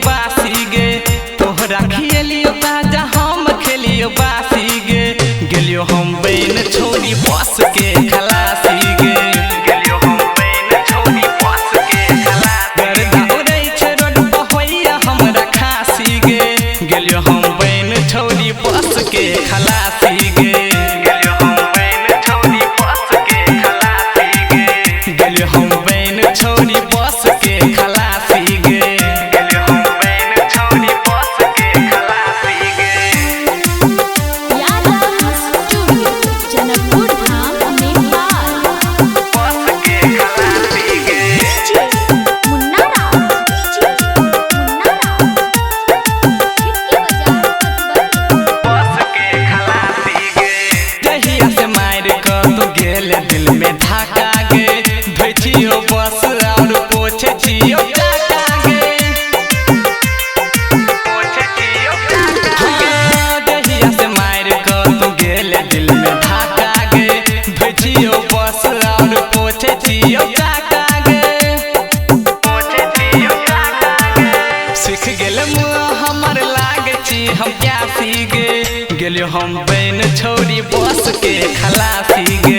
बासी गे तोहरा खियलियो ताजा हम खेलियो बासी गे गेलियो हम बैन छोड़ी बस के खलासी गे गेलियो हम बैन छोड़ी बस के खलासी गर्दा उड़ै छै रोड पर होइया हमरा खासी गे गेलियो हम बैन छोड़ी बस के खलासी गे गेलियो हम बैन छोड़ी बस के खलासी गे गेलियो हम बैन छोड़ी बस के खलासी गे दिल में धाका गे धोइछियो बस और पोछे छियो काका गे पोछे छियो काका गे दहिया से मार क तू गेले दिल में धाका गे धोइछियो बस और पोछे छियो काका गे पोछे छियो काका गे सीख गेल मुँह हमर लागे छी हम प्यासी गे गेलियो हम बैन छोड़ी बस के खलासी गे।